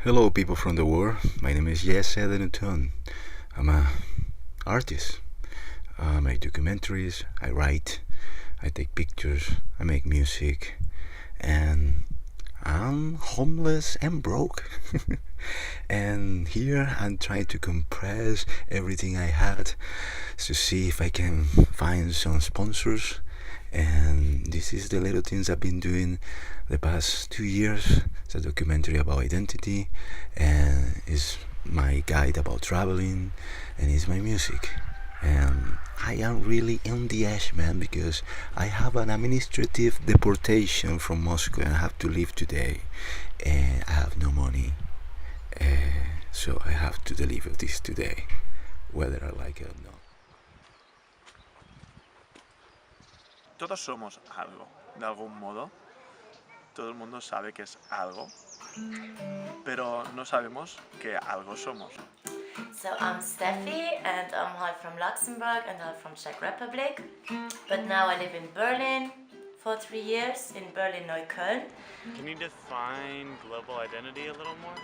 Hello, people from the world. My name is Denuton. I'm a artist. I make documentaries. I write. I take pictures. I make music, and I'm homeless and broke. And here I'm trying to compress everything I had to see if I can find some sponsors. And this is the little things I've been doing the past 2 years. It's a documentary about identity, and it's my guide about traveling, and it's my music. And I am really on the edge, man, because I have an administrative deportation from Moscow and I have to leave today, and I have no money. So I have to deliver this today, whether I like it or not. Todos somos algo, de algún modo. Todo el mundo sabe que es algo, pero no sabemos que algo somos. So I'm Steffi and I'm half from Luxembourg and half from Czech Republic. But now I live in Berlin for 3 years, in Berlin-Neukölln. Can you define global identity a little more?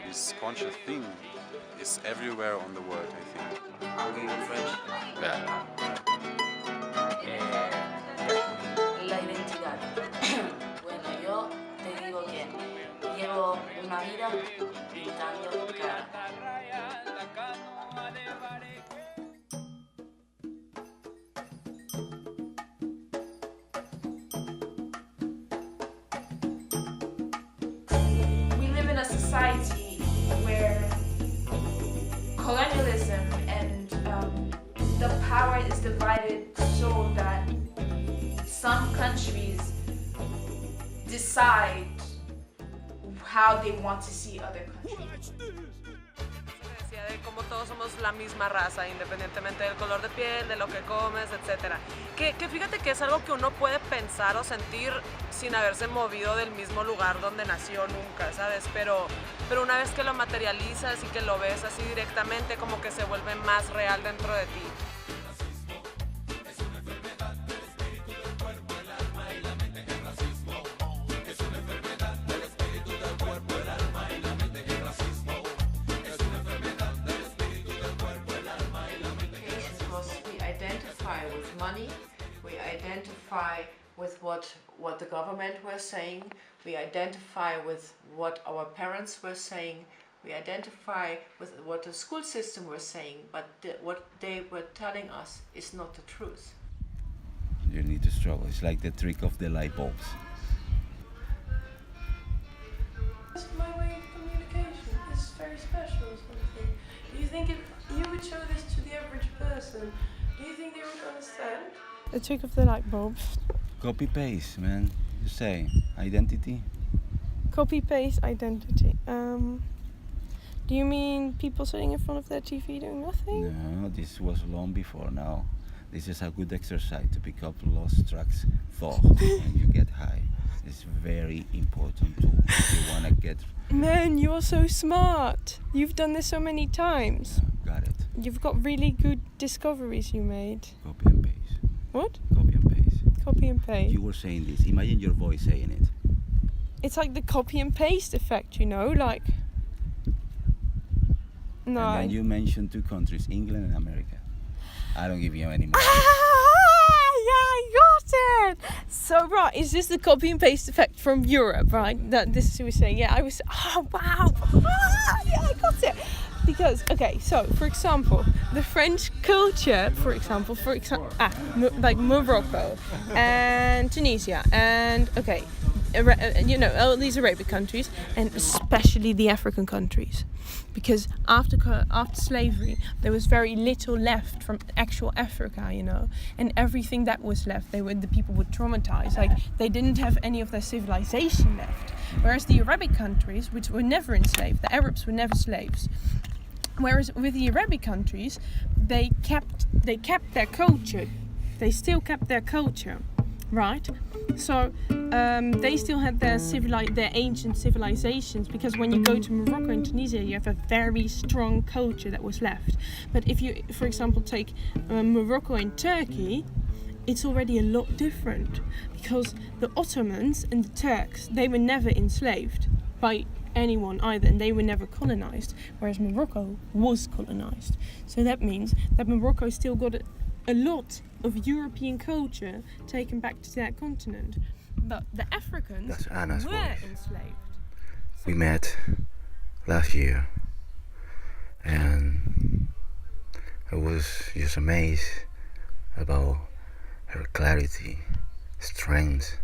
This conscious thing is everywhere on the world, I think. Aunque en French. Yeah. La identidad. Bueno, yo te digo que llevo una vida pintando cara. We live in a society where colonialism and the power is divided so that some countries decide how they want to see other countries. Decía de cómo todos somos la misma raza, independientemente del color de piel, de lo que comes, etc. Que fíjate que es algo que uno puede pensar o sentir sin haberse movido del mismo lugar donde nació nunca, ¿sabes? Pero una vez que lo materializas y que lo ves así directamente, como que se vuelve más real dentro de ti. With money, we identify with what the government was saying, we identify with what our parents were saying, we identify with what the school system was saying, but what they were telling us is not the truth. You need to struggle. It's like the trick of the light bulbs. That's my way of communication. It's very special or something. Do you think if you would show this to the average person, do you think they would understand? The trick of the light bulbs. Copy paste, man. You say identity. Copy paste identity. Do you mean people sitting in front of their TV doing nothing? No, this was long before now. This is a good exercise to pick up lost tracks thought and you get high. It's very important tool if you wanna get. Man, you're so smart. You've done this so many times. Yeah, got it. You've got really good discoveries you made. Copy and paste. What? Copy and paste. Copy and paste. You were saying this. Imagine your voice saying it. It's like the copy and paste effect, you know, like. No. And then you mentioned 2 countries, England and America. I don't give you any more. Yeah, I got it. So right, is this the copy and paste effect from Europe, right? That this is what we're saying. Yeah, I was. Oh wow. Yeah, I got it. Because okay, so for example, the French culture, like Morocco and Tunisia, and okay, you know, all these Arabic countries, and especially the African countries, because after slavery there was very little left from actual Africa, you know, and everything that was left, the people were traumatized, like they didn't have any of their civilization left. Whereas the Arabic countries, which were never enslaved, the Arabs were never slaves. Whereas with the Arabic countries, they kept their culture. They still kept their culture, right? So they still had their ancient civilizations, because when you go to Morocco and Tunisia, you have a very strong culture that was left. But if you, for example, take Morocco and Turkey, it's already a lot different, because the Ottomans and the Turks, they were never enslaved by anyone either, and they were never colonized, whereas Morocco was colonized. So that means that Morocco still got a lot of European culture taken back to that continent, but the Africans That's Anna's were voice. enslaved. We met last year, and I was just amazed about her clarity, strength,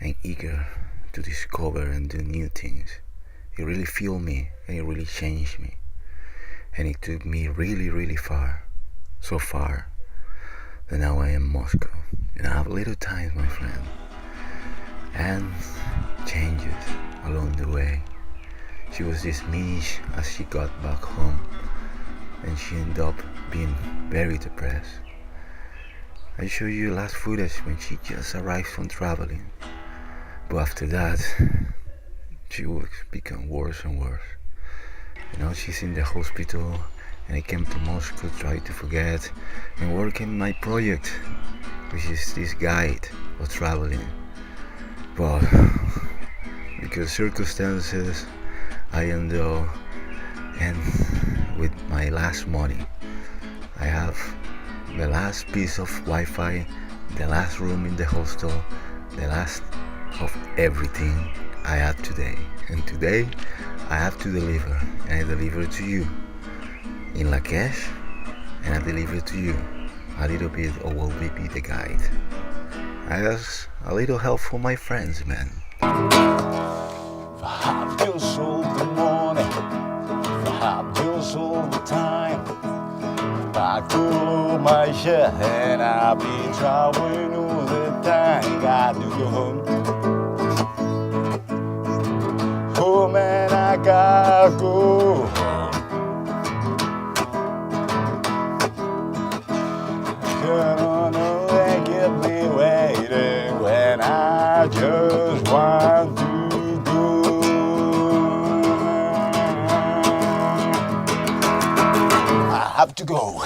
and eager to discover and do new things. It really filled me, and it really changed me, and it took me really, really far, so far that now I am in Moscow, and I have little times, my friend, and changes along the way. She was dismissed as she got back home, and she ended up being very depressed. I showed you last footage when she just arrived from traveling, but after that she would become worse and worse. And now she's in the hospital, and I came to Moscow to try to forget and work in my project, which is this guide of traveling. But because circumstances, I ended up and with my last money. I have the last piece of Wi-Fi, the last room in the hostel, the last of everything I had today. And today I have to deliver, and I deliver to you in Lakesh, and I deliver to you a little bit of what will be the guide. I ask a little help from my friends, man. If I have bills all the morning, if I have bills all the time, if I cool my shit and I'll be traveling all the time, got to go home. Oh man, I gotta go home. Come on and get me waiting when I just want to go. I have to go.